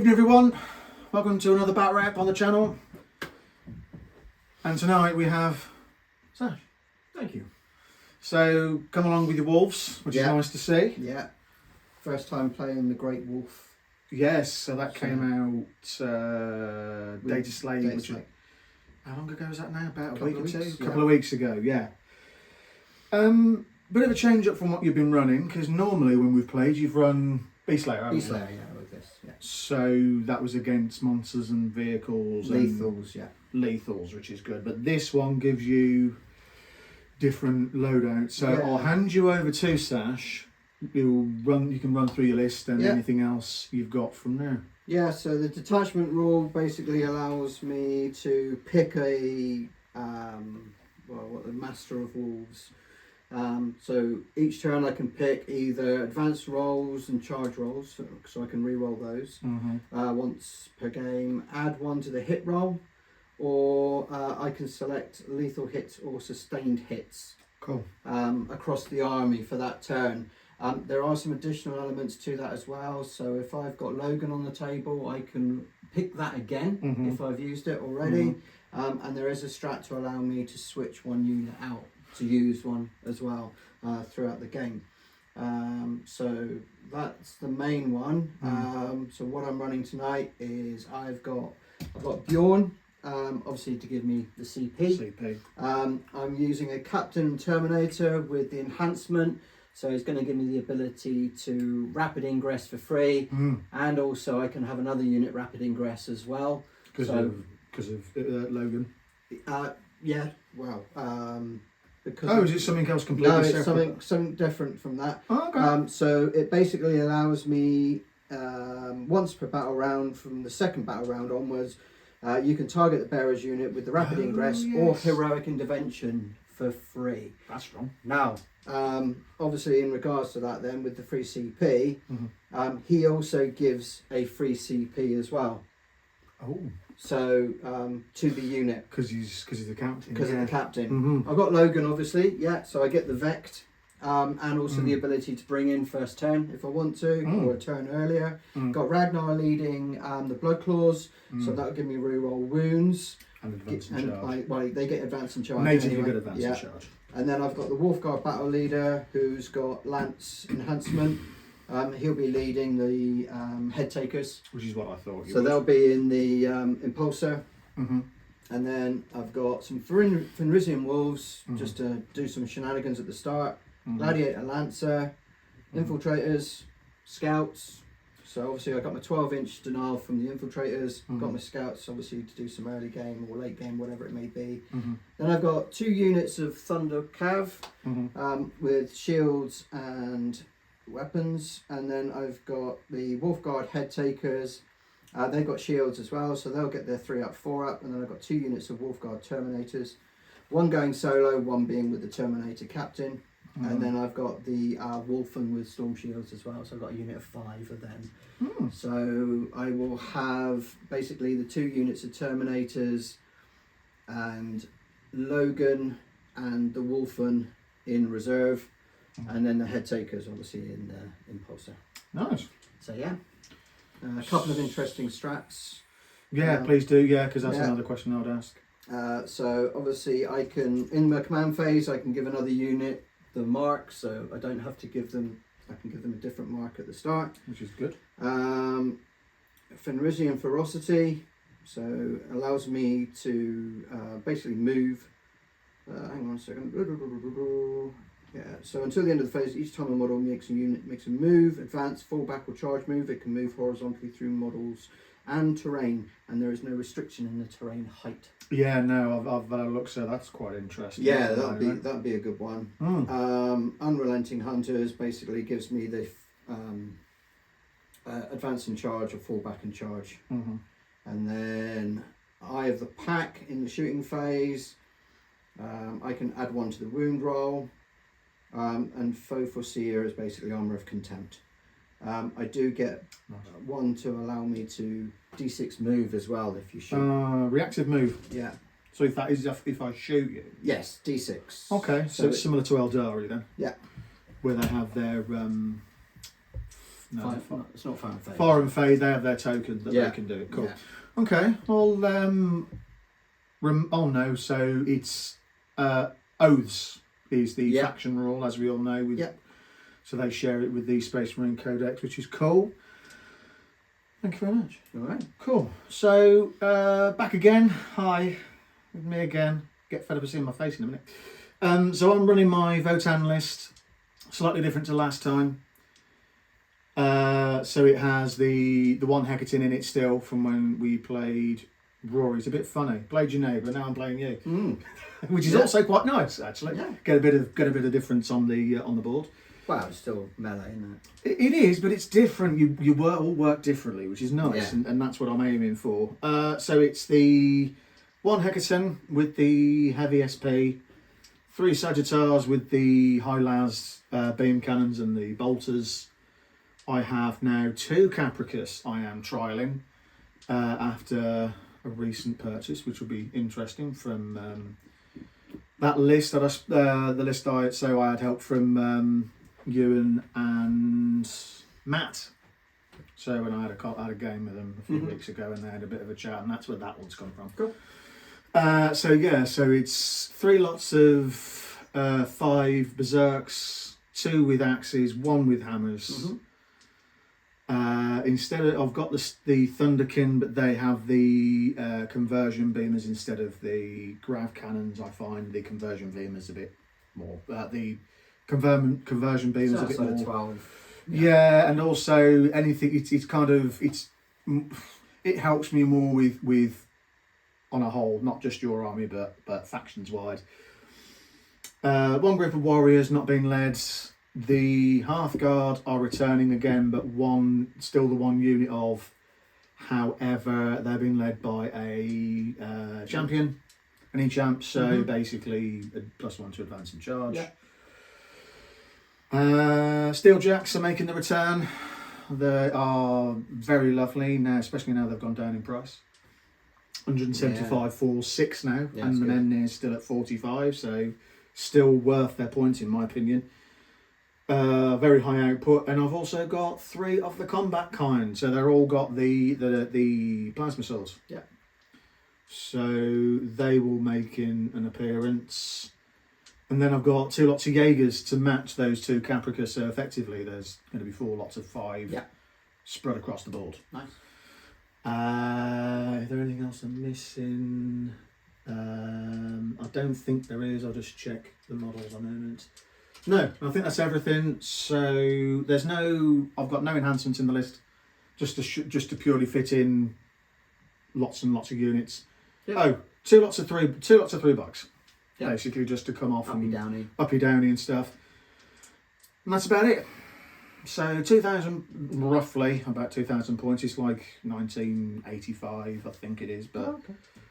evening everyone, welcome to another BatRep on the channel, and tonight we have Sacha. Thank you. So come along with your wolves, which is nice to see. Yeah, first time playing the Great Wolf. Yes, so that came out Data Slate, which how long ago was that now? About a week or two? A couple of weeks ago, yeah. Bit of a change up from what you've been running, because normally when we've played you've run Beast Slayer, haven't you? Beast Slayer, yeah, with this, yeah. So that was against monsters and vehicles. Lethals, yeah. Lethals, which is good. But this one gives you different loadouts. So I'll hand you over to Sash. You can run through your list and anything else you've got from there. Yeah, so the detachment rule basically allows me to pick a the Master of Wolves. So each turn I can pick either advanced rolls and charge rolls, so I can re-roll those once per game, add one to the hit roll, or I can select lethal hits or sustained hits across the army for that turn. There are some additional elements to that as well, so if I've got Logan on the table I can pick that again if I've used it already, and there is a strat to allow me to switch one unit out to use one as well throughout the game. So that's the main one. So what I'm running tonight is I've got Bjorn, obviously to give me the CP. I'm using a Captain Terminator with the enhancement, so he's going to give me the ability to rapid ingress for free, and also I can have another unit rapid ingress as well. Because of Logan? Yeah, well, is it something else completely separate? No, it's something different from that. Oh, okay. So it basically allows me, once per battle round, from the second battle round onwards, you can target the bearer's unit with the rapid ingress or heroic intervention for free. That's strong. Now, obviously in regards to that then, with the free CP, he also gives a free CP as well. Oh. So to the unit, because he's the captain. Because of the captain. I've got Logan, obviously, so I get the Vect, and also the ability to bring in first turn if I want to, or a turn earlier. Got Ragnar leading the Blood Claws, so that'll give me reroll wounds. And advance and charge. They get advance and charge. Native, you get advance and charge. And then I've got the Wolfguard Battle Leader, who's got Lance Enhancement. He'll be leading the Head Takers, which is what I thought. So they'll be in the Impulsor, and then I've got some Fenrisian Wolves just to do some shenanigans at the start. Gladiator Lancer, Infiltrators, Scouts. So obviously I got my 12-inch denial from the Infiltrators. Got my Scouts obviously to do some early game or late game, whatever it may be. Then I've got 2 units of Thunder Cav with shields and weapons, and then I've got the Wolfguard Head Takers. They've got shields as well, so they'll get their 3 up, 4 up, and then I've got 2 units of Wolfguard Terminators, one going solo, one being with the Terminator Captain, and then I've got the Wolfen with Storm Shields as well, so I've got a unit of 5 of them. So I will have basically the 2 units of Terminators and Logan and the Wolfen in reserve, and then the Head Takers obviously in the Impulsor. Nice. So yeah, a couple of interesting strats. Yeah, please do. Yeah, because that's another question I'd ask. So obviously I can, in my command phase, I can give another unit the mark, so I don't have to give them. I can give them a different mark at the start, which is good. Fenrisian Ferocity, so allows me to basically move. Hang on a second. Yeah, so until the end of the phase, each time a model makes a move, advance, fall back or charge move, it can move horizontally through models and terrain, and there is no restriction in the terrain height. Yeah, no, I've had a look, so that's quite interesting. Yeah, that'd be a good one. Unrelenting Hunters basically gives me the advance and charge or fall back and charge. And then Eye of the Pack in the shooting phase, I can add one to the wound roll. And Foe Foreseer is basically Armour of Contempt. I do get one to allow me to D6 move as well if you shoot. Reactive move? Yeah. So if that is if I shoot you? Yes, D6. Okay, so it's similar to Eldari then? Yeah. Where they have their No, it's not fire and fade. Fire and fade, they have their token that they can do it. Cool. Yeah. Okay. Well, oh no, so it's Oaths is the faction rule, as we all know. So they share it with the Space Marine Codex, which is cool. Thank you very much. All right. Cool. So, back again. Hi. With me again. Get fed up of seeing my face in a minute. So I'm running my Votann list. Slightly different to last time. So it has the one Hecaton in it still from when we played Rory. It's a bit funny. Played your neighbour, now I'm playing you. Which is also quite nice, actually. Yeah. Get a bit of difference on the board. Wow, it's still melee, isn't it? It is, but it's different. You all work differently, which is nice, and that's what I'm aiming for. So it's the one Hecaton with the heavy SP, 3 Sagittars with the high las beam cannons and the bolters. I have now 2 Capricus I am trialling after a recent purchase, which will be interesting from that list that I had help from Ewan and Matt. So when I had a game with them a few weeks ago, and they had a bit of a chat, and that's where that one's come from. Cool. So it's 3 lots of 5 berserks, 2 with axes, 1 with hammers. Instead of, I've got the Thunderkin, but they have the conversion beamers instead of the grav cannons. I find the conversion beamers a bit more. The conversion beamers a bit more. 12. Yeah, and also anything. It helps me more with on a whole, not just your army, but factions wide. 1 group of warriors not being led. The Hearthguard are returning again, but still the 1 unit of. However, they're being led by a champion, an E-champ, so basically a +1 to advance and charge. Steeljacks are making the return. They are very lovely now, especially now they've gone down in price. 175 for 6 now, and the men is still at 45, so still worth their points in my opinion. Very high output, and I've also got 3 of the combat kind, so they're all got the plasma swords. Yeah. So they will make an appearance, and then I've got 2 lots of Jaegers to match those 2 Capricus. So effectively, there's going to be 4 lots of 5 spread across the board. Nice. Is there anything else I'm missing? I don't think there is. I'll just check the models a moment. No, I think that's everything. So I've got no enhancements in the list, just to purely fit in lots and lots of units. Yep. Oh, 2 lots of $3, basically, just to come off uppy downy and stuff. And that's about it. So 2,000, roughly about 2,000 points. It's like 1985, I think it is. But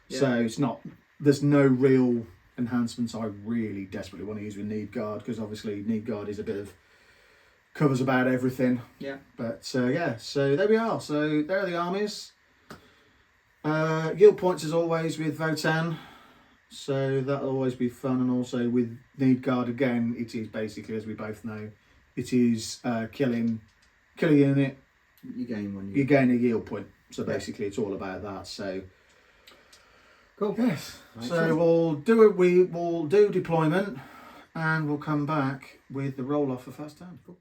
so it's not. There's no real enhancements I really desperately want to use with Need Guard, because obviously Need Guard is covers about everything. Yeah. But so there we are. So there are the armies. Yield points as always with Votann, so that'll always be fun. And also with Need Guard again, it is basically, as we both know, it is kill a unit. You gain 1 unit. You gain a yield point. So basically, it's all about that. So. Cool. Yes. So we'll do deployment, and we'll come back with the roll off for first turn. Cool.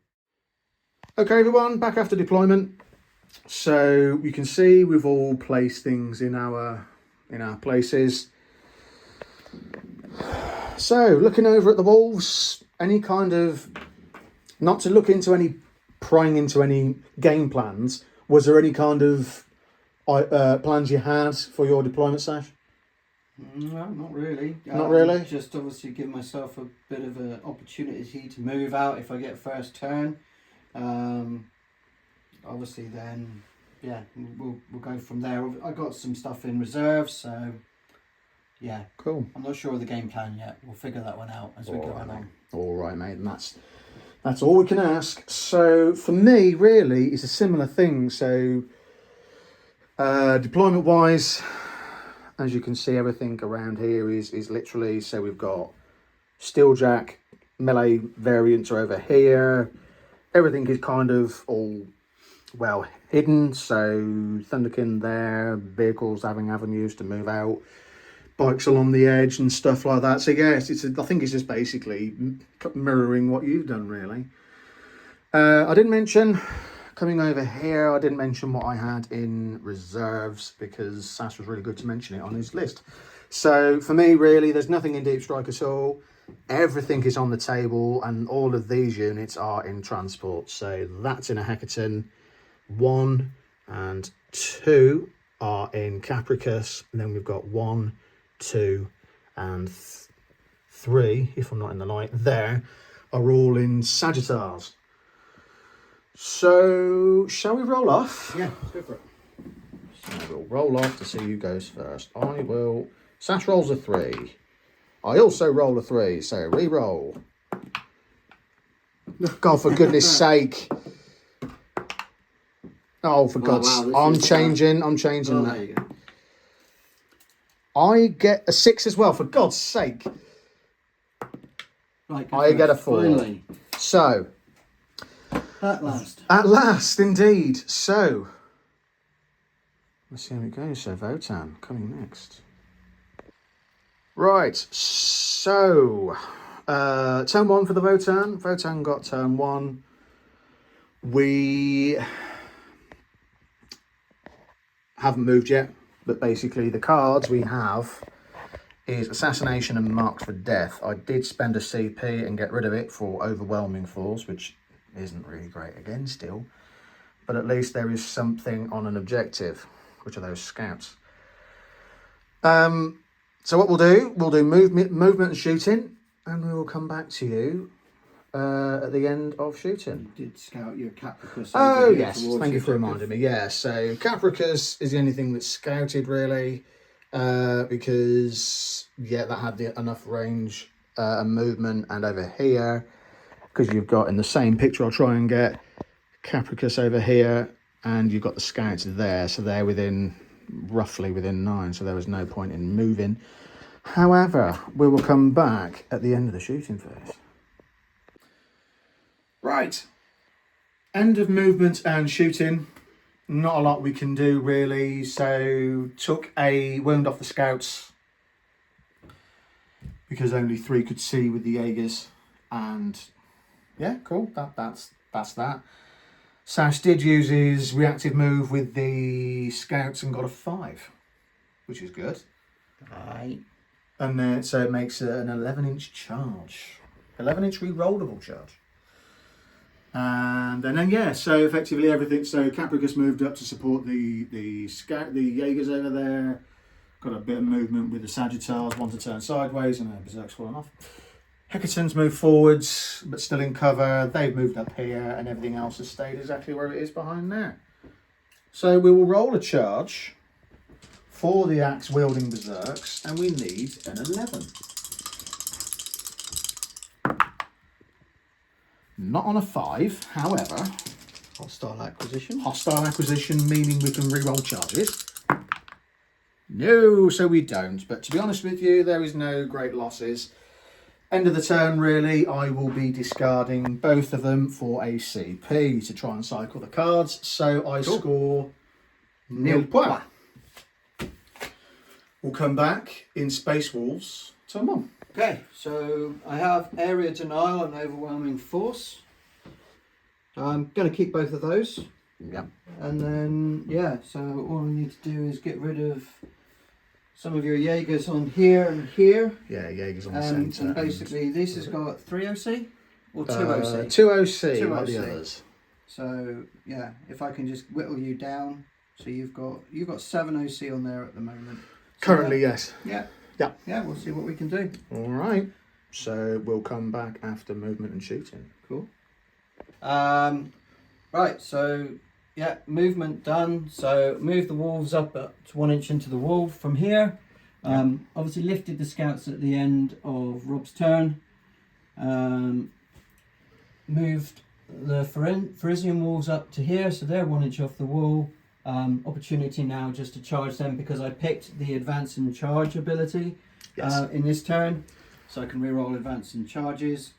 Okay, everyone, back after deployment. So you can see we've all placed things in our places. So looking over at the wolves, any kind of, not to look into any prying into any game plans. Was there any kind of plans you had for your deployment, Sash? No, not really. Not really? Just obviously give myself a bit of an opportunity to move out if I get first turn. Obviously then, we'll go from there. I got some stuff in reserve, so yeah. Cool. I'm not sure of the game plan yet. We'll figure that one out as we go along. All right, mate. And that's all we can ask. So for me, really, it's a similar thing. So deployment wise, as you can see, everything around here is literally, so we've got Steeljack, melee variants are over here. Everything is kind of all well hidden, so Thunderkin there, vehicles having avenues to move out, bikes along the edge and stuff like that. So yes, I think it's just basically mirroring what you've done, really. I didn't mention, coming over here, I didn't mention what I had in reserves because Sash was really good to mention it on his list. So for me, really, there's nothing in Deep Strike at all. Everything is on the table, and all of these units are in transport. So that's in a Hecaton. 1 and 2 are in Capricus, and then we've got 1, 2, and 3, if I'm not in the light, there are all in Sagittars. So, shall we roll off? Yeah, let's go for it. So we'll roll off to see who goes first. I will. Sash rolls a 3. I also roll a 3, so re-roll. God, for goodness sake. Oh, for God's sake. I'm changing Oh, that. there you go. I get a 6 as well, for God's sake. Right, I get a 4. Finally. So, At last. at last, indeed. So, let's see how it goes. So, Votann coming next. Right, so, turn 1 for the Votann. Votann got turn 1. We haven't moved yet, but basically the cards we have is Assassination and Marked for Death. I did spend a CP and get rid of it for Overwhelming Force, which isn't really great again still, but at least there is something on an objective, which are those scouts. So what we'll do movement and shooting, and we will come back to you at the end of shooting. You did scout your Capricus. Oh yes, thank you for reminding me. Yeah, so Capricus is the only thing that's scouted really, because yeah, that had enough range and movement. And over here, because you've got in the same picture, I'll try and get Capricus over here, and you've got the scouts there, so they're roughly within 9, so there was no point in moving. However, we will come back at the end of the shooting phase. Right. End of movement and shooting. Not a lot we can do really. So took a wound off the scouts because only 3 could see with the Jaegers, and yeah, cool. That's that. Sash did use his reactive move with the scouts and got a 5, which is good. Right. And so it makes an 11-inch charge, 11-inch re-rollable charge. And then yeah, so effectively everything. So Capricus moved up to support the Jaegers over there. Got a bit of movement with the Sagittars, one to turn sideways, and Berserk's fallen off. Hecatons moved forwards, but still in cover. They've moved up here, and everything else has stayed exactly where it is behind there. So we will roll a charge for the axe-wielding Berserks, and we need an 11. Not on a 5, however. Hostile acquisition. Hostile acquisition, meaning we can re-roll charges. No, so we don't. But to be honest with you, there is no great losses. End of the turn, really, I will be discarding both of them for a CP to try and cycle the cards. So I score nil points. We'll come back in Space Wolves, turn 1. Okay, so I have Area Denial and Overwhelming Force. I'm going to keep both of those. Yeah. And then, yeah, so all I need to do is get rid of some of your Jaegers on here and here. Yeah, Jaeger's on the centre. And basically this has got 3 OC or 2 OC? 2 OC, 2 like the OC. others. So, yeah, if I can just whittle you down. So you've got 7 OC on there at the moment. So, Currently, yes. Yeah. Yeah. Yeah, we'll see what we can do. All right. So we'll come back after movement and shooting. Cool. Right, so yeah, movement done. So move the wolves up to 1 inch into the wall from here. Obviously lifted the scouts at the end of Rob's turn. Moved the Frisian wolves up to here, so they're 1 inch off the wall. Opportunity now just to charge them because I picked the advance and charge ability in this turn, so I can reroll advance and charges.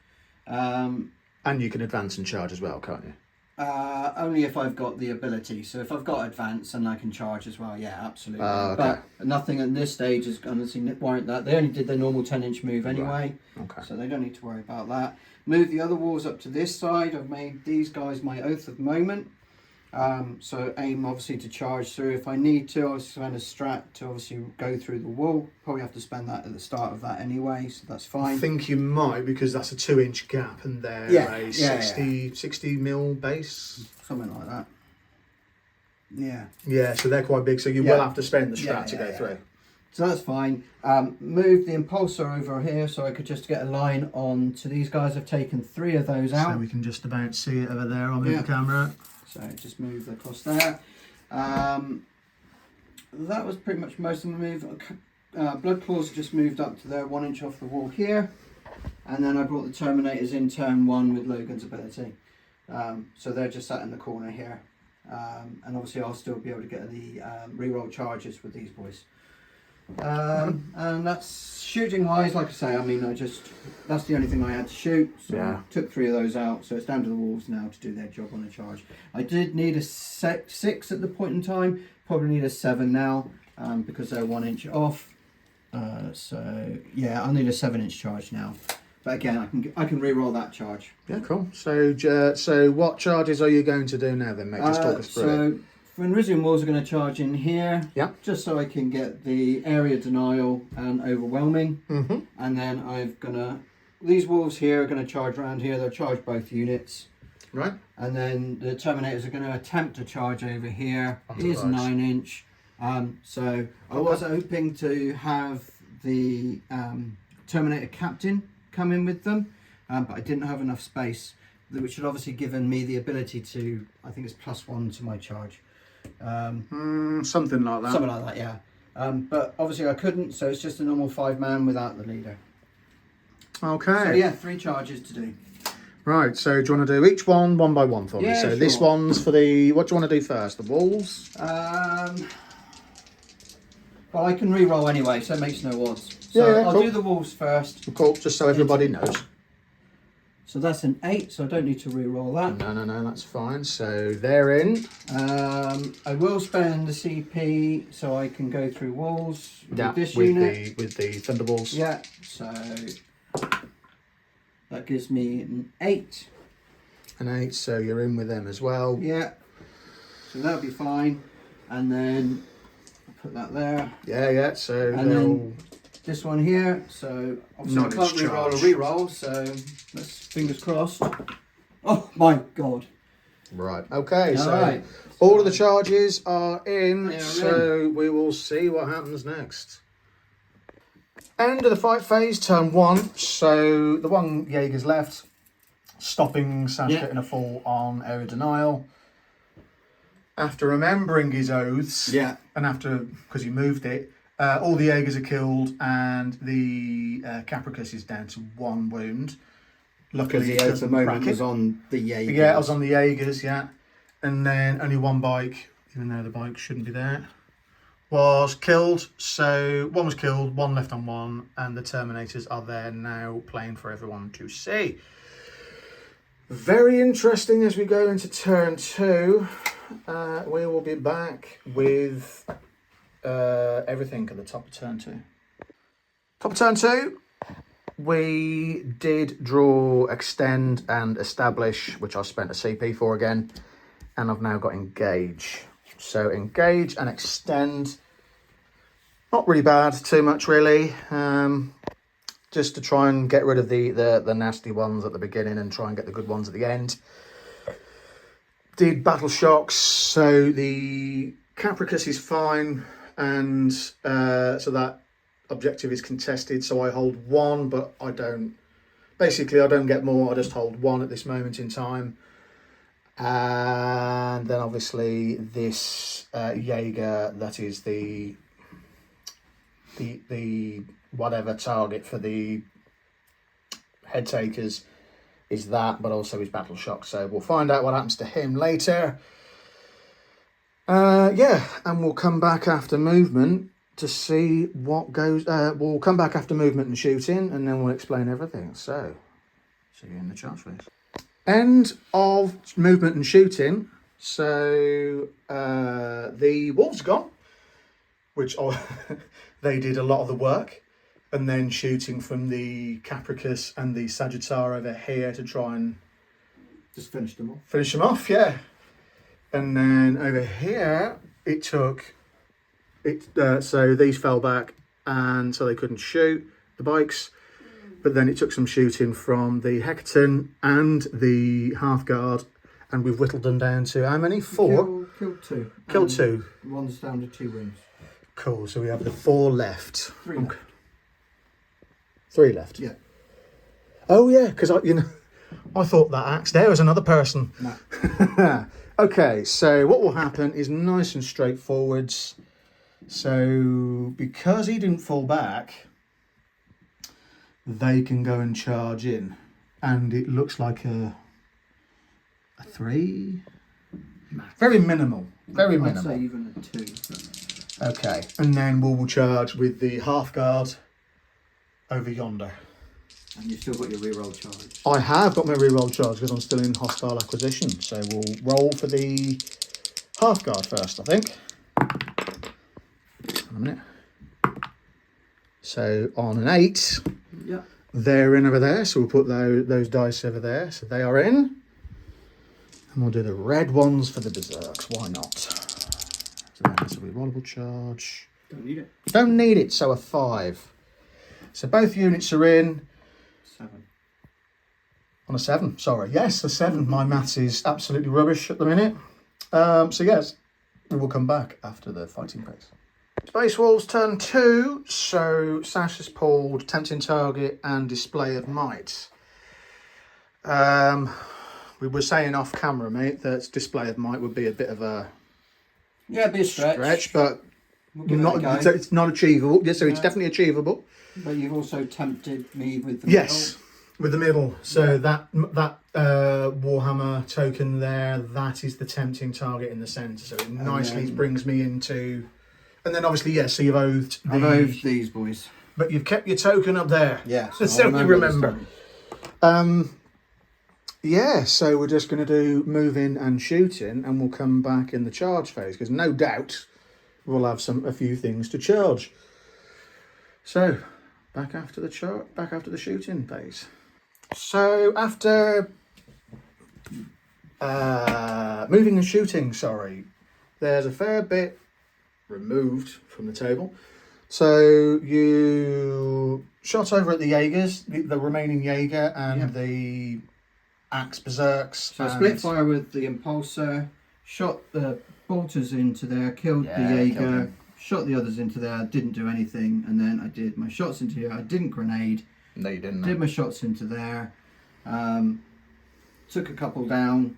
And you can advance and charge as well, can't you? Only if I've got the ability. So if I've got advance and I can charge as well, yeah, absolutely. Okay. But nothing at this stage is going to warrant that. They only did their normal 10-inch move anyway, Okay. so they don't need to worry about that. Move the other walls up to this side. I've made these guys my oath of the moment. So aim obviously to charge through. If I need to, I'll spend a strat to obviously go through the wall. Probably have to spend that at the start of that anyway, so that's fine. I think you might, because that's a 2-inch gap and they're a 60 mil base. Something like that. Yeah. Yeah, so they're quite big, so you will have to spend the strat to go through. So that's fine. Move the impulsor over here so I could just get a line on to these guys. I've taken 3 of those out. So we can just about see it over there. I'll move the camera. So just move across there. That was pretty much most of the move. Blood Claws just moved up to there, 1 inch off the wall here. And then I brought the Terminators in turn 1 with Logan's ability. So they're just sat in the corner here. And obviously I'll still be able to get the reroll charges with these boys. And that's shooting wise, like I say, I mean, that's the only thing I had to shoot. So I took 3 of those out, so it's down to the wolves now to do their job on the charge. I did need a 6 at the point in time, probably need a 7 now, because they're 1 inch off. So yeah, I'll need a 7-inch charge now. But again, I can re-roll that charge. Yeah, cool. So what charges are you going to do now then, mate? Just talk us through it. Fenrisian Wolves are going to charge in here, just so I can get the area denial and overwhelming. Mm-hmm. And then these wolves here are going to charge around here. They'll charge both units. Right. And then the Terminators are going to attempt to charge over here. Here's a 9-inch. So I was hoping to have the Terminator Captain come in with them, but I didn't have enough space, which had obviously given me the ability to, I think it's +1 to my charge. Something like that. Something like that, yeah. But obviously I couldn't, so it's just a normal 5-man without the leader. Okay. So yeah, 3 charges to do. Right, so do you want to do each one by one for me? Yeah, So sure. this one's for the, what do you want to do first? The walls? Well, I can re-roll anyway, so it makes no odds. So I'll do the wolves first. Cool, just so everybody knows. So that's an 8, so I don't need to re-roll that. No, that's fine. So they're in. I will spend the CP so I can go through walls with this with unit. with the Thunderbolts. Yeah, so that gives me an 8. An 8, so you're in with them as well. Yeah, so that'll be fine. And then I'll put that there. Yeah, so and then this one here, so obviously I can't re-roll a re-roll, so let's fingers crossed. Oh my god. Right, okay, so right. all of the charges are in, They're so we will see what happens next. End of the fight phase, turn 1. So the one Jaeger's left, stopping Sacha getting a full on area denial. After remembering his oaths, and after, because he moved it, all the Jaegers are killed, and the Capricus is down to 1 wound. Luckily, the oath of the moment was on the Jaegers. Yeah, I was on the Jaegers, and then only 1 bike, even though the bike shouldn't be there, was killed. So 1 was killed, 1 left on 1, and the Terminators are there now, playing for everyone to see. Very interesting as we go into turn 2. We will be back with everything at the top of turn 2. Top of turn 2, we did draw Extend and Establish, which I spent a CP for again, and I've now got Engage. So Engage and Extend, not really bad, too much really. Just to try and get rid of the nasty ones at the beginning and try and get the good ones at the end. Did Battle Shocks, so the Capricus is fine, and so that objective is contested, so I hold 1, but I don't get more, I just hold 1 at this moment in time. And then obviously this Jaeger, that is the whatever target for the head takers is that, but also his Battle Shock, so we'll find out what happens to him later. And we'll come back after movement to see what goes. We'll come back after movement and shooting, and then we'll explain everything. So, see you in the charge phase. End of movement and shooting. So the wolves gone, which they did a lot of the work, and then shooting from the Capricus and the Sagittar over here to try and just finish them off. Finish them off, yeah. And then over here, it took it. So these fell back, and so they couldn't shoot the bikes. But then it took some shooting from the Hecaton and the Half Guard, and we've whittled them down to how many? 4? Killed 2. Killed 2. One's down to 2 wounds. Cool. So we have the 4 left. 3 left. 3 left. Yeah. Oh yeah, because I thought that axe there was another person. No. Okay, so what will happen is nice and straightforward. So because he didn't fall back, they can go and charge in, and it looks like a 3. Very minimal. Very minimal. I'd say even a 2. Okay, and then we'll charge with the Half Guard over yonder. And you've still got your reroll charge. I have got my reroll charge because I'm still in hostile acquisition. So we'll roll for the Half Guard first, I think. Hang on a minute. So on an 8, yeah, they're in over there. So we'll put those dice over there. So they are in. And we'll do the red ones for the Berserks. Why not? So that's a rerollable charge. don't need it. Don't need it. So a 5. So both units are in. 7. On a 7, sorry. Yes, a 7. My maths is absolutely rubbish at the minute. So yes, we will come back after the fighting phase. Space Wolves turn 2. So Sacha's pulled Tempting Target and Display of Might. We were saying off camera, mate, that Display of Might would be a bit of a be a stretch. But we'll it's not achievable. Yes, so it's definitely achievable. But you've also tempted me with the middle. With the middle. So that Warhammer token there, that is the tempting target in the centre. So it nicely brings me into... And then obviously, yes, so you've oathed... I've oathed these boys. But you've kept your token up there. Yeah. So you remember. Yeah, so we're just going to do moving and shooting, and we'll come back in the charge phase, because no doubt we'll have a few things to charge. So... Back after the shooting phase. So after moving and shooting, there's a fair bit removed from the table. So you shot over at the Jaegers, the remaining Jaeger and the Axe Berserks. So I split fire with the Impulsor, shot the bolters into there, killed the Jaeger. Shot the others into there, didn't do anything, and then I did my shots into here. I didn't grenade. No, you didn't. Did my shots into there. Took a couple down.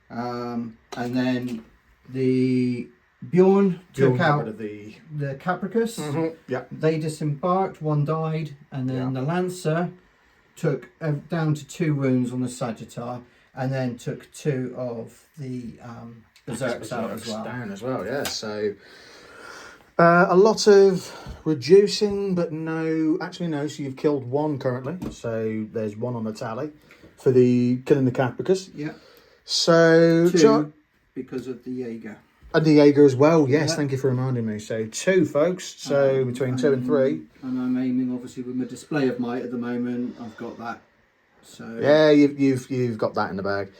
And then the Bjorn took out the Capricus. Mm-hmm. Yeah. They disembarked, 1 died, and then the Lancer took down to 2 wounds on the Sagittar, and then took 2 of the Berserks out as well. Down as well, yeah. So... a lot of reducing, but no. So you've killed 1 currently. So there's 1 on the tally for the killing the Capricus. Yeah. So 2 because of the Jaeger. And the Jaeger as well. Yes, thank you for reminding me. So 2, folks. So between 2 and 3. And I'm aiming obviously with my Display of Might at the moment. I've got that. So yeah, you've got that in the bag.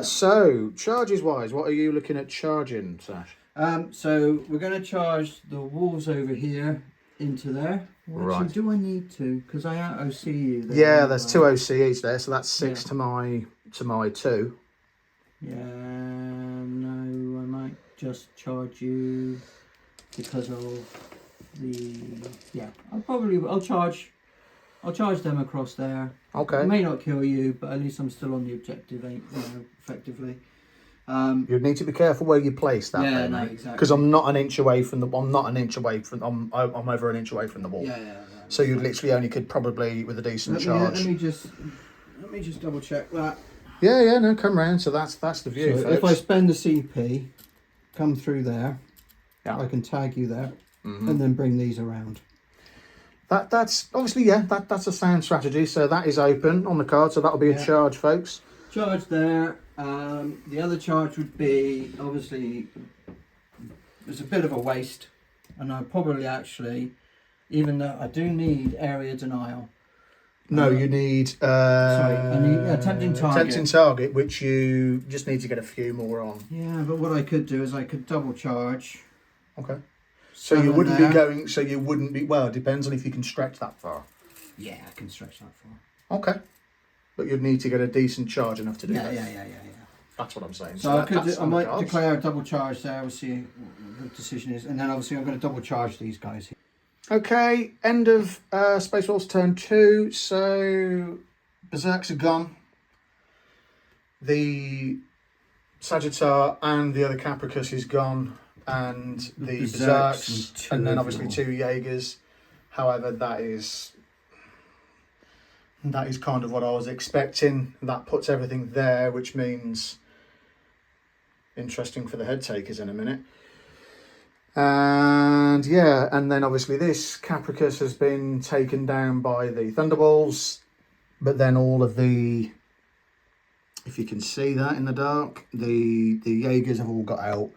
So charges wise, what are you looking at charging, Sash? So we're going to charge the wolves over here into there. Actually, do I need to? Because I OC you there. Yeah, there's 2 OC each there, so that's 6 to my 2. Yeah, no, I might just charge you because of the I'll charge them across there. Okay. I may not kill you, but at least I'm still on the objective, effectively. You'd need to be careful where you place that. Yeah, though, no, mate. exactly. Because I'm not an inch away from the. I'm not an inch away from. I'm over an inch away from the wall. Yeah. So you literally only could probably with a decent charge. Let me just double check that. Yeah, no, come round. So that's the view. So folks. if I spend the CP, come through there, Yeah. I can tag you there, and then bring these around. That's obviously, yeah, that's a sound strategy. So that is open on the card. So that'll be a charge, folks. Charge there. The other charge would be, obviously, there's a bit of a waste. And I probably actually, even though I do need area denial. No, you need... I need attempting target. Attempting target, which you just need to get a few more on. Yeah, but what I could do is I could double charge. Okay. So you wouldn't be going... So you wouldn't be... Well, it depends on if you can stretch that far. Yeah, I can stretch that far. Okay. But you'd need to get a decent charge enough to do that. Yeah. That's what I'm saying. So I might declare a double charge there. We'll see what the decision is. And then obviously I'm going to double charge these guys here. Okay, end of Space Wolves turn 2. So Berserks are gone. The Sagittar and the other Capricus is gone. And the Berserks and then obviously 2 Jaegers. However, that is kind of what I was expecting. That puts everything there, which means interesting for the head takers in a minute. And yeah, and then obviously this Capricus has been taken down by the Thunderbolts, but then all of the, if you can see that in the dark, the Jaegers have all got out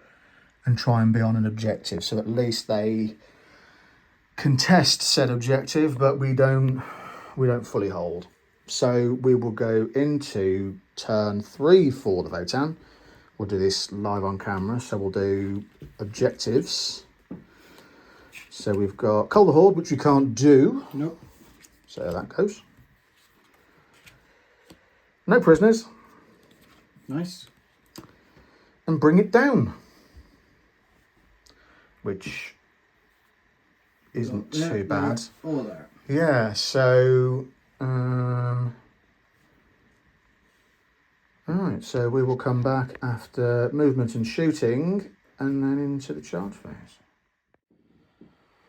and try and be on an objective, so at least they contest said objective, but we don't fully hold. So we will go into turn 3 for the Votann. We'll do this live on camera, so we'll do objectives. So we've got Cull the Horde, which we can't do. Nope. So that goes. No prisoners. Nice. And bring it down. Which isn't too bad. All there. Yeah, so... Alright, so we will come back after movement and shooting and then into the charge phase.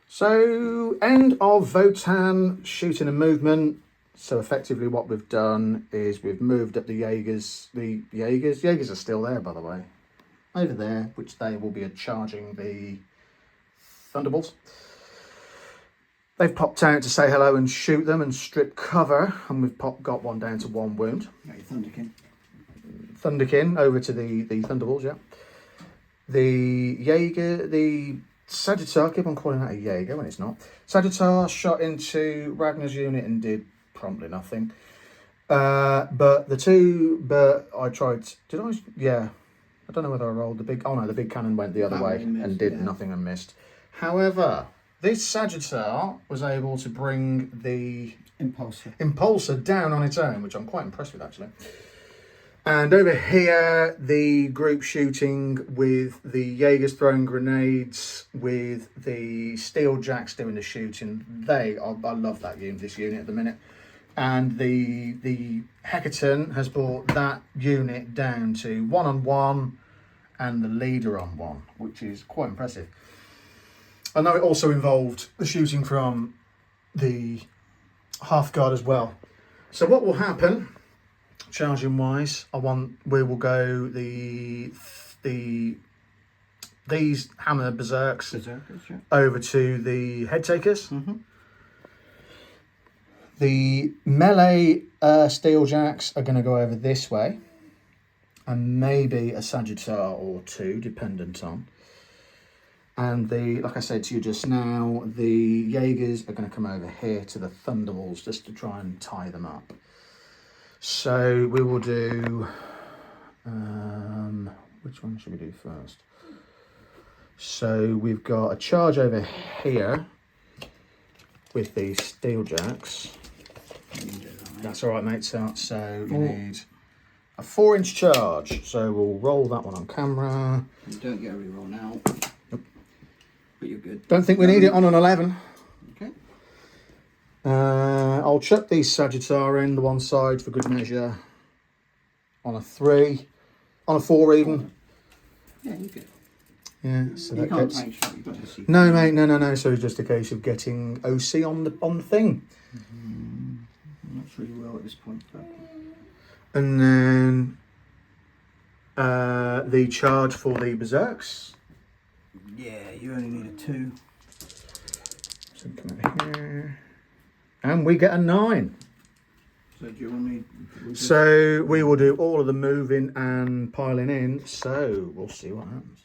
So, end of Votann shooting and movement. So effectively what we've done is we've moved up the Jaegers. The Jaegers are still there, by the way. Over there, which they will be charging the Thunderbolts. They've popped out to say hello and shoot them and strip cover. And we've got one down to 1 wound. Got your Thunderkin. Thunderkin over to the Thunderbolts, yeah. The Jaeger, the Sagittar, I keep on calling that a Jaeger when it's not. Sagittar shot into Ragnar's unit and did promptly nothing. But I tried, yeah. I don't know whether I rolled the big cannon went the other way and did nothing and missed. However, this Sagittar was able to bring the Impulsor down on its own, which I'm quite impressed with actually. And over here, the group shooting with the Jaegers throwing grenades, with the Steeljacks doing the shooting. I love that unit, this unit at the minute. And the Hecaton has brought that unit down to 1-on-1 and the leader on 1, which is quite impressive. I know it also involved the shooting from the half guard as well. So what will happen, charging wise, we will go these hammer berserks over to the head takers. The melee Steeljacks are going to go over this way, and maybe a Sagittar or 2, dependent on. And like I said to you just now, the Jaegers are going to come over here to the Thunderbolts just to try and tie them up. So we will do, which one should we do first? So we've got a charge over here with these Steeljacks. That's all right, mate. So you need a 4-inch charge. So we'll roll that one on camera. You don't get a reroll now. Nope. But you're good. Don't think we need it on an 11. Okay. I'll chuck these Sagittar in the one side for good measure. On a 3, on a 4 even. Yeah, you're good. Yeah, so you that can't gets... tank shot, you've got to see. No, mate, no. So it's just a case of getting OC on the thing. I'm not sure you will at this point, but... And then the charge for the Berserks. Yeah, you only need a 2. So come over here. And we get a 9. So do you want me? So we will do all of the moving and piling in. So we'll see what happens.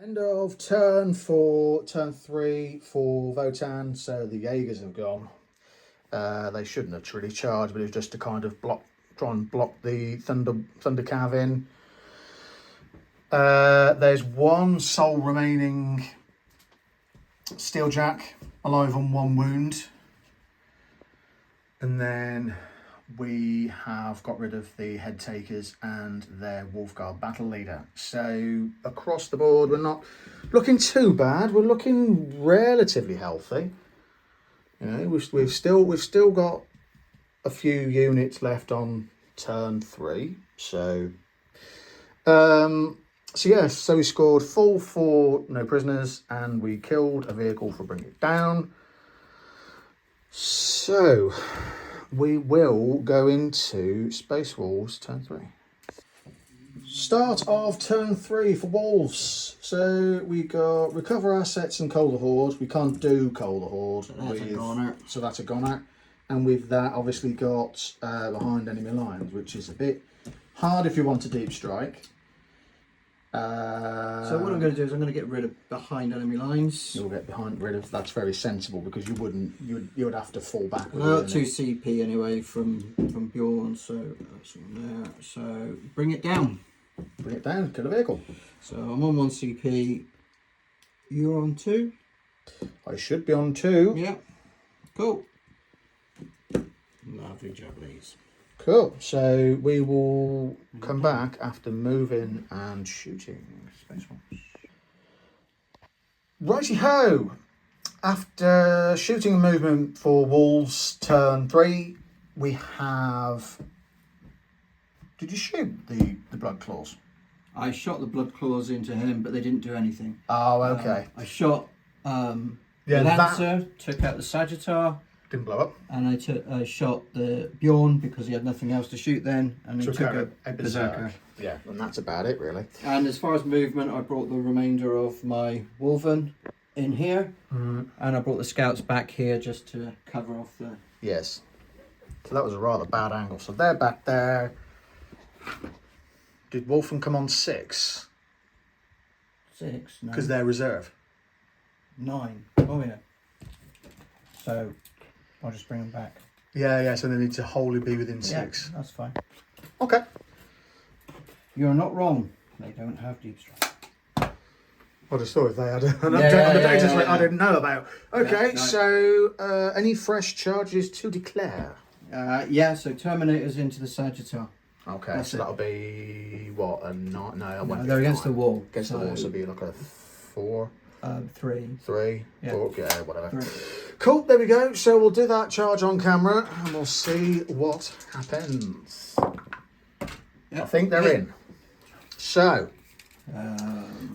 End of turn 4, turn 3 for Votann. So the Jaegers have gone. They shouldn't have really charged, but it was just to kind of try and block the Thunder Cav in. There's one sole remaining Steeljack alive on 1 wound. And then we have got rid of the head takers and their Wolfguard battle leader. So across the board, we're not looking too bad. We're looking relatively healthy. You know, we've still got a few units left on turn 3. So yes, so we scored full for no prisoners, and we killed a vehicle for bringing it down. So we will go into Space Wolves turn 3. Start of turn 3 for Wolves. So we got recover assets and Cull the Horde. We can't do Cull the Horde. So that's a goner. And with that, obviously got behind enemy lines, which is a bit hard if you want to deep strike. So what I'm going to do is I'm going to get rid of behind enemy lines. You'll get rid of. That's very sensible, because you would have to fall back. Well, 2 CP anyway from Bjorn, so that's on there. So bring it down. Bring it down. Kill a vehicle. So I'm on 1 CP. You're on 2. I should be on 2. Yeah. Cool. Lovely jobblies. Cool. So we will come back after moving and shooting. Space Wolves. Righty ho! After shooting and movement for Wolves turn 3, we have. Did you shoot the Blood Claws? I shot the Blood Claws into him, but they didn't do anything. Oh, okay. I shot the Lancer, took out the Sagittar. Didn't blow up. And I shot the Bjorn because he had nothing else to shoot then, and he took a Berserker. Yeah, and that's about it really. And as far as movement, I brought the remainder of my Wolven in here, and I brought the Scouts back here just to cover off the... Yes. So that was a rather bad angle. So they're back there. Did Wolfen come on 6? 6? No. Because they're reserve. 9. Oh yeah. So I'll just bring them back. Yeah, so they need to wholly be within 6. Yeah, that's fine. Okay. You're not wrong. They don't have deep strike. I just thought if they had an update on the data that I didn't know about. Okay, so any fresh charges to declare? Yeah, so Terminators into the Sagittar. Okay, that's so that'll be what, a 9? No, they're against the wall. Against the wall, so it'll be like a 4? 3. 3? Yeah. 4? Yeah, whatever. 3. Cool, there we go. So we'll do that charge on camera and we'll see what happens. Yep. I think they're in. So,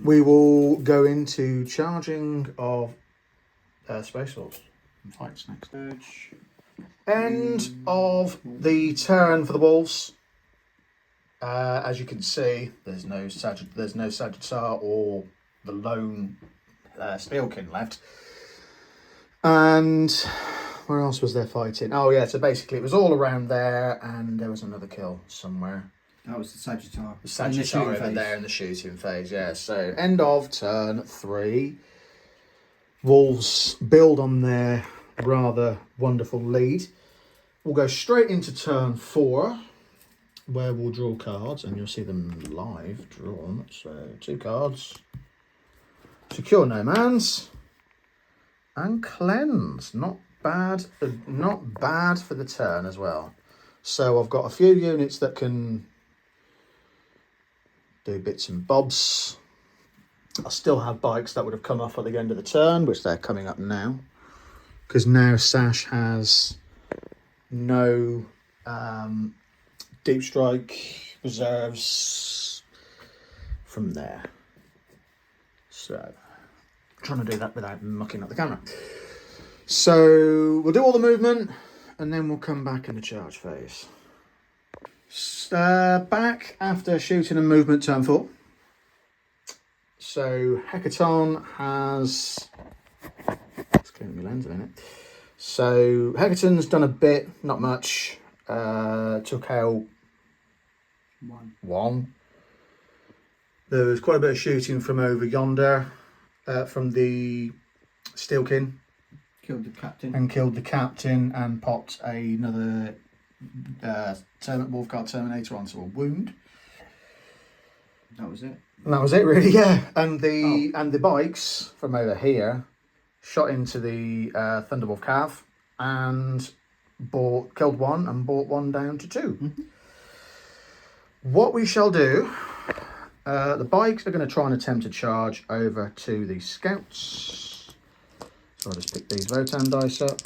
we will go into charging of Space Force and fights next. End of the turn for the Wolves. As you can see, there's no Sagittar or the lone Steelkin left. And where else was there fighting? Oh yeah, so basically it was all around there, and there was another kill somewhere. That was the Sagittar. The Sagittar over there in the shooting phase, yeah. So end of turn 3. Wolves build on their rather wonderful lead. We'll go straight into turn 4, where we'll draw cards, and you'll see them live drawn. So 2 cards. Secure No Man's and Cleanse. Not bad for the turn as well. So I've got a few units that can do bits and bobs. I still have bikes that would have come off at the end of the turn, which they're coming up now, because now Sash has no deep strike reserves from there. So I'm trying to do that without mucking up the camera. So we'll do all the movement and then we'll come back in the charge phase. Back after shooting and movement turn 4. So Hecaton has... Let's clean my lens a minute. So Hecaton's done a bit, not much. Took out one. There was quite a bit of shooting from over yonder, from the Steelkin. Killed the captain. And killed the captain and popped another Wolfguard Terminator onto a wound. That was it. And that was it, really. Yeah. And the bikes from over here shot into the Thunderwolf Cav and killed one and brought one down to 2. Mm-hmm. What we shall do, the bikes are going to try and attempt to charge over to the scouts. So I'll just pick these Votann dice up.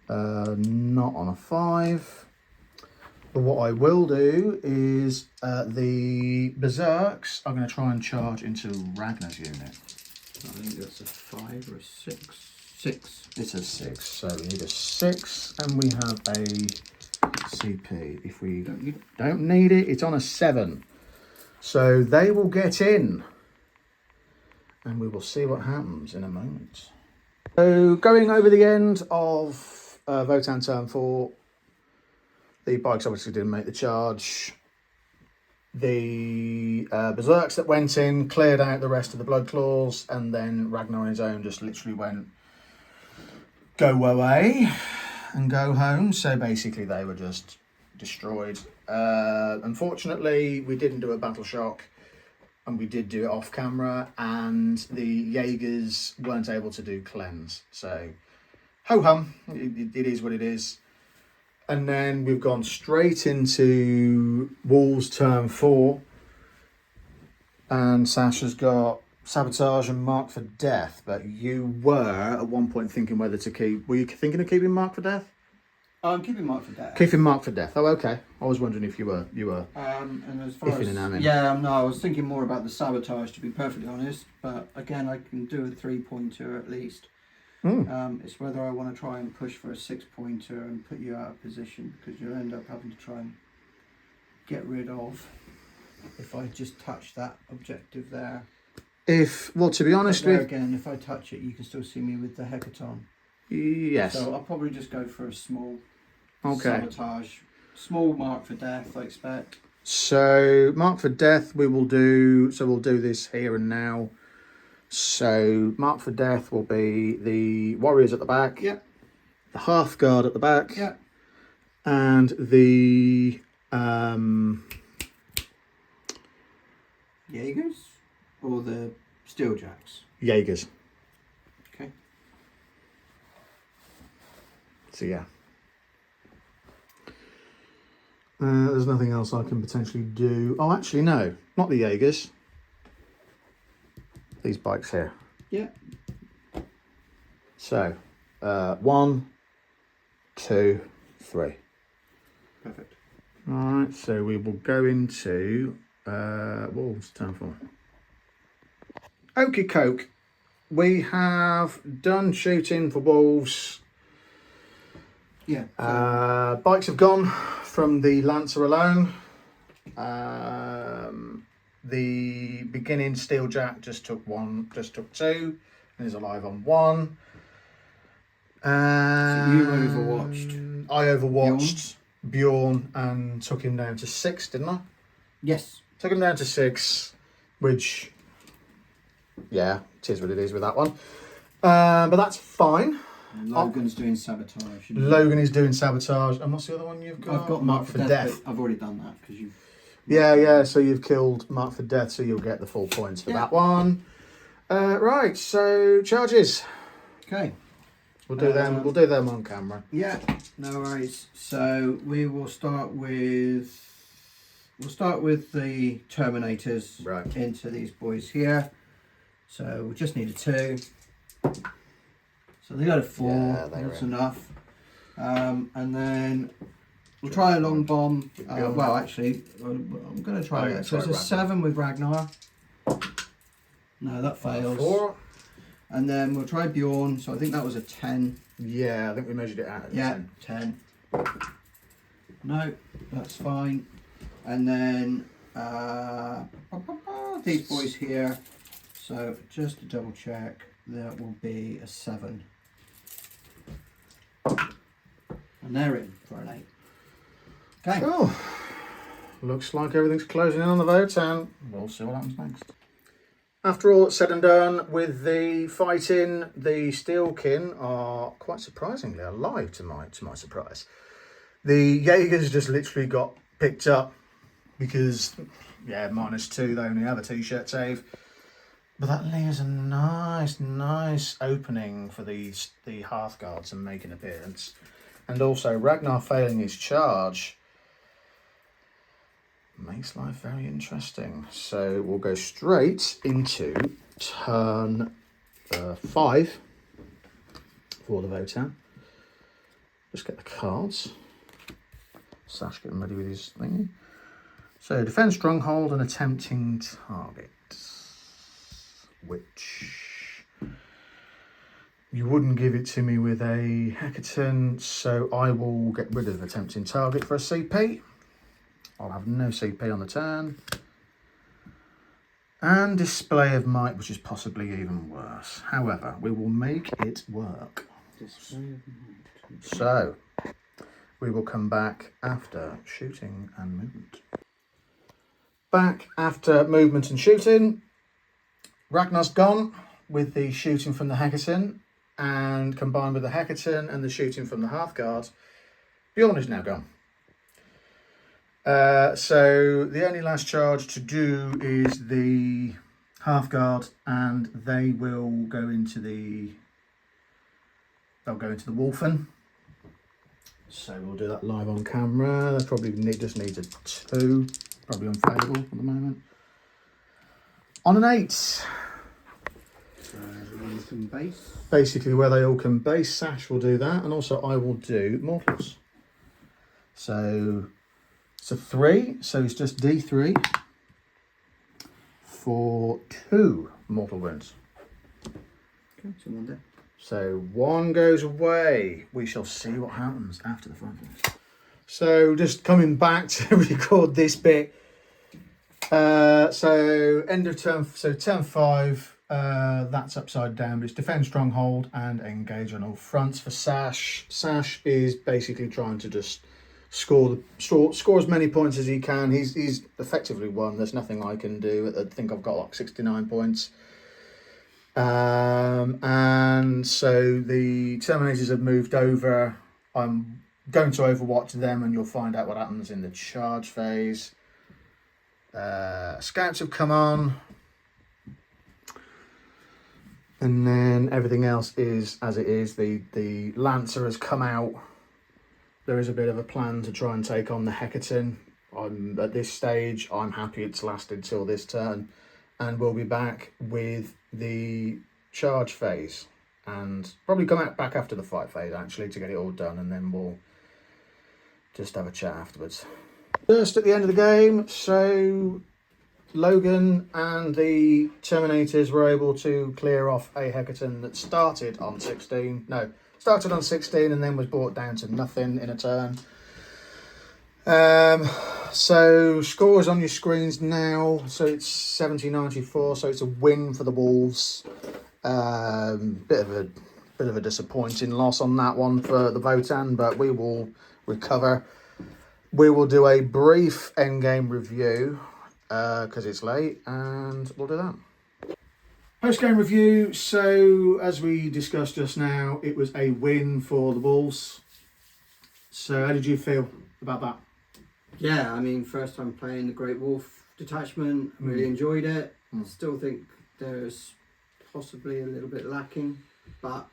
Not on a 5. But what I will do is the Berserks are going to try and charge into Ragnar's unit. I think that's a 5 or a 6. 6. It's a 6, so we need a 6, and we have a CP. If we don't need it, it's on a 7. So they will get in, and we will see what happens in a moment. So going over the end of Votann turn 4, the bikes obviously didn't make the charge. The Berserks that went in cleared out the rest of the Blood Claws, and then Ragnar on his own just literally went, go away and go home. So basically they were just destroyed. Unfortunately, we didn't do a battle shock, and we did do it off camera, and the Jaegers weren't able to do cleanse. So ho-hum, it is what it is. And then we've gone straight into Wolves turn 4. And Sacha's got Sabotage and Mark for Death. But you were at one point thinking whether to keep... Were you thinking of keeping Mark for Death? I'm keeping Mark for Death. Keeping Mark for Death. Oh, okay. I was wondering if you were and as far iffing as... and amming. Yeah, no, I was thinking more about the Sabotage, to be perfectly honest. But again, I can do a 3-pointer at least. It's whether I want to try and push for a 6-pointer and put you out of position, because you'll end up having to try and get rid of, if I just touch that objective there. Well, to be honest with... Again, if I touch it, you can still see me with the Hecaton. Yes. So I'll probably just go for a small Sabotage. Small Mark for Death, I expect. So, Mark for Death we will do... So we'll do this here and now. So, Mark for Death will be the Warriors at the back. Yep. The Hearthguard at the back. Yep. And the... Jaegers? Or the Steeljacks? Jaegers. Okay. So, yeah. There's nothing else I can potentially do. Oh, actually, no. Not the Jaegers. These bikes here. Yeah. So, 1, 2, 3. Perfect. Alright, so we will go into Wolves turn 4. Okie coke. We have done shooting for Wolves. Yeah. Bikes have gone from the Lancer alone. The beginning Steeljack just took 2, and is alive on 1. So you overwatched. I overwatched Bjorn and took him down to 6, didn't I? Yes. Took him down to 6, which, yeah, it is what it is with that one. But that's fine. Logan's doing Sabotage. Logan is doing Sabotage. And what's the other one you've got? I've got Mark for Death. I've already done that because you've... Yeah, so you've killed Mark for Death, so you'll get the full points for that one. Right, so charges. Okay. We'll do them. We'll do them on camera. Yeah, no worries. So we will start with the Terminators into these boys here. So we just need a 2. So they got a 4. Yeah, that's enough. And then we'll try a long bomb. Well, actually, I'm going to try that. So it's a 7 with Ragnar. No, that fails. 4. And then we'll try Bjorn. So I think that was a 10. Yeah, I think we measured it out at 10. No, that's fine. And then these boys here. So just to double check, that will be a 7. And they're in for an 8. Okay. Cool. Looks like everything's closing in on the Votann. We'll see what happens next. After all that's said and done with the fighting, the Steelkin are quite surprisingly alive to my surprise. The Jaegers just literally got picked up because, yeah, -2, they only have a t-shirt save. But that leaves a nice opening for the Hearthguard to make an appearance. And also Ragnar failing his charge makes life very interesting. So we'll go straight into turn 5 for the Votann. Just get the cards. Sash getting ready with his thingy. So defend stronghold and attempting target, which you wouldn't give it to me with a Hecatan, so I will get rid of attempting target for a CP. I'll have no CP on the turn. And display of might, which is possibly even worse. However, we will make it work. So, we will come back after shooting and movement. Back after movement and shooting. Ragnar's gone with the shooting from the Hecatan, and combined with the Hecatan and the shooting from the Hearthguard, Bjorn is now gone. So the only last charge to do is the Hearthguard, and they will go into the Wolfen. So we'll do that live on camera. They probably just needs a 2, probably unfavourable at the moment. On an 8. Base. Basically where they all can base. Sash will do that, and also I will do mortals. So it's a 3, so it's just D3 for 2 mortal wounds. Okay, so 1 there. So 1 goes away. We shall see what happens after the front phase. So just coming back to record this bit. So end of turn, so turn 5. That's upside down, but it's defend stronghold and engage on all fronts for Sash. Sash is basically trying to just score as many points as he can. He's effectively won. There's nothing I can do. I think I've got like 69 points. And so the Terminators have moved over. I'm going to overwatch them, and you'll find out what happens in the charge phase. Scouts have come on. And then everything else is as it is. The Lancer has come out. There is a bit of a plan to try and take on the Hecatan. At this stage, I'm happy it's lasted till this turn. And we'll be back with the charge phase. And probably come back after the fight phase, actually, to get it all done. And then we'll just have a chat afterwards. Just at the end of the game, so Logan and the Terminators were able to clear off a Hecatan that started on 16. No, started on 16 and then was brought down to nothing in a turn. So scores on your screens now. So it's 70-94. So it's a win for the Wolves. Bit of a disappointing loss on that one for the Votann, but we will recover. We will do a brief endgame review because it's late, and we'll do that. Post-game review. So, as we discussed just now, it was a win for the Wolves. So, how did you feel about that? Yeah, I mean, first time playing the Great Wolf detachment, really enjoyed it. Still think there's possibly a little bit lacking, but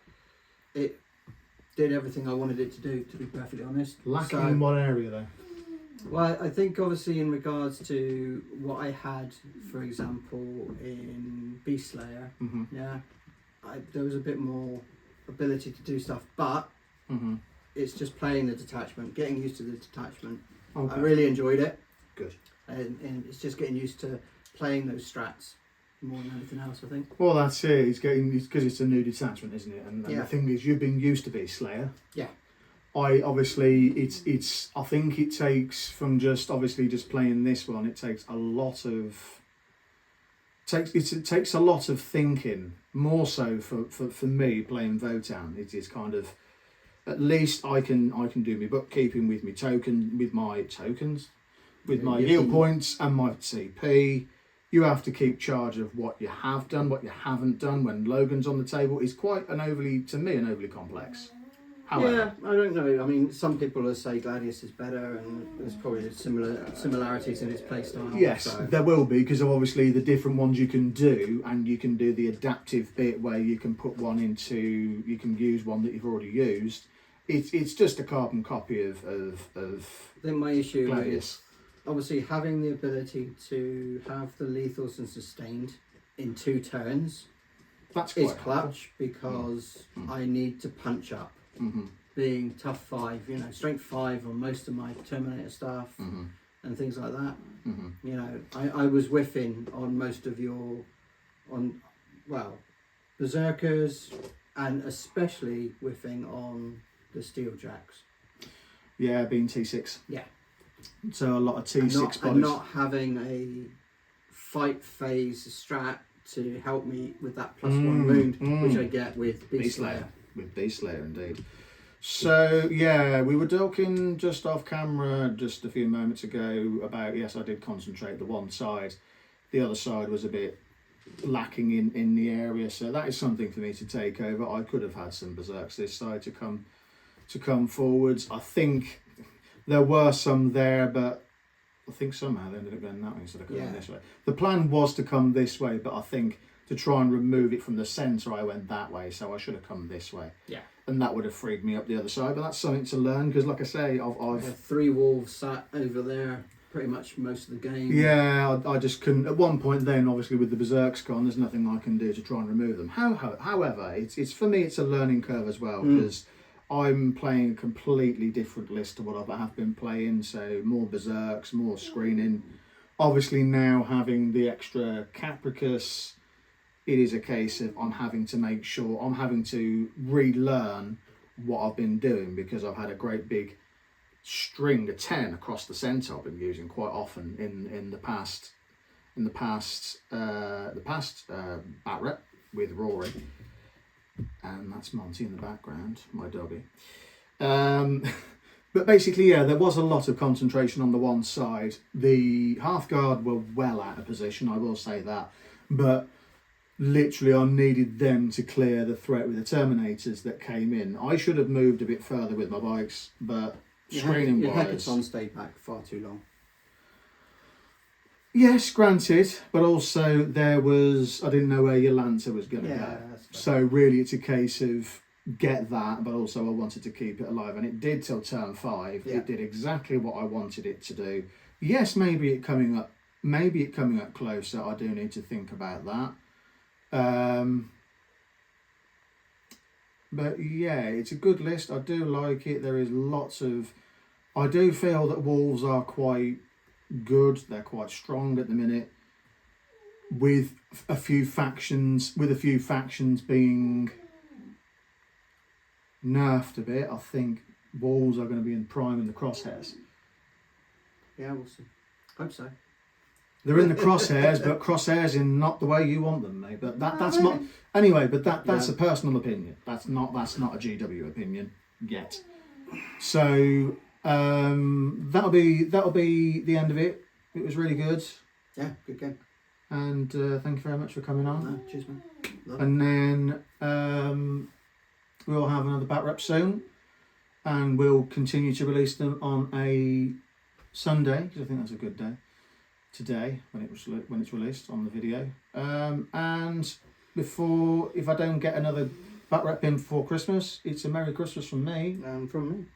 it did everything I wanted it to do, to be perfectly honest. Lacking in what area though? Well, I think obviously in regards to what I had, for example, in Beast Slayer, yeah, there was a bit more ability to do stuff, but it's just playing the detachment, getting used to the detachment. Okay. I really enjoyed it. Good. And it's just getting used to playing those strats more than anything else, I think. Well, that's it. It's because it's a new detachment, isn't it? And the thing is, you've been used to Beast Slayer. Yeah. I think it takes from just playing this one. It takes a lot of takes a lot of thinking. More so for me playing Votann. It is kind of at least I can do my bookkeeping with my tokens, with my yield points and my CP. You have to keep charge of what you have done, what you haven't done. When Logan's on the table, it's quite an overly complex. However, yeah, I don't know. I mean, some people will say Gladius is better, and there's probably similarities in its play style. Yes, so. there will be, because obviously the different ones you can do, and you can do the adaptive bit where you can put one into, you can use one that you've already used. It's just a carbon copy of Then my issue Gladius. is obviously having the ability to have the lethals and sustained in 2 turns. That's is quite clutch because I need to punch up. Mm-hmm. Being tough 5, you know, strength 5 on most of my Terminator stuff and things like that. Mm-hmm. You know, I was whiffing on most of your, Berserkers, and especially whiffing on the Steel Jacks. Yeah, being T6. Yeah. So a lot of T6 bodies. And not having a fight phase strat to help me with that +1 wound, which I get with Beast Slayer. With Beast Slayer, indeed. So, yeah, we were talking just off camera just a few moments ago about, yes, I did concentrate the one side. The other side was a bit lacking in the area, so that is something for me to take over. I could have had some Berserks this side to come forwards. I think there were some there, but I think somehow they ended up going that way instead of coming this way. The plan was to come this way, but I think to try and remove it from the centre, I went that way, so I should have come this way. Yeah. And that would have freed me up the other side, but that's something to learn, because like I say, I've had 3 wolves sat over there pretty much most of the game. Yeah, I just couldn't. At one point then, obviously with the Berserks gone, there's nothing I can do to try and remove them. However, it's for me, it's a learning curve as well, because I'm playing a completely different list to what I have been playing, so more Berserks, more screening. Obviously now having the extra Capricus, it is a case of I'm having to relearn what I've been doing, because I've had a great big string of 10 across the centre I've been using quite often in the past BatRep with Rory, and that's Monty in the background, my doggy. But basically, yeah, there was a lot of concentration on the one side. The half guard were well out of position, I will say that, but literally I needed them to clear the threat with the Terminators that came in. I should have moved a bit further with my bikes, but screening your wise, Hackathon stayed back far too long. yes, granted, but also I didn't know where your Lancer was going to go. So really it's a case of get that, but also I wanted to keep it alive, and it did till turn 5. It did exactly what I wanted it to do. Yes, maybe it coming up closer, I do need to think about that. But yeah, it's a good list. I do like it. There is I do feel that Wolves are quite good. They're quite strong at the minute, with a few factions being nerfed a bit. I think Wolves are going to be in prime in the crosshairs. Yeah, we'll see. Hope so. They're in the crosshairs, but crosshairs in not the way you want them, mate. But that's not anyway. But that's a personal opinion. That's not a GW opinion yet. So that'll be the end of it. It was really good. Yeah, good game. And thank you very much for coming on. No, cheers, man. And then we'll have another BatRep soon, and we'll continue to release them on a Sunday, because I think that's a good day. Today, when it's released on the video, and if I don't get another BatRep in before Christmas, it's a Merry Christmas from me. From me.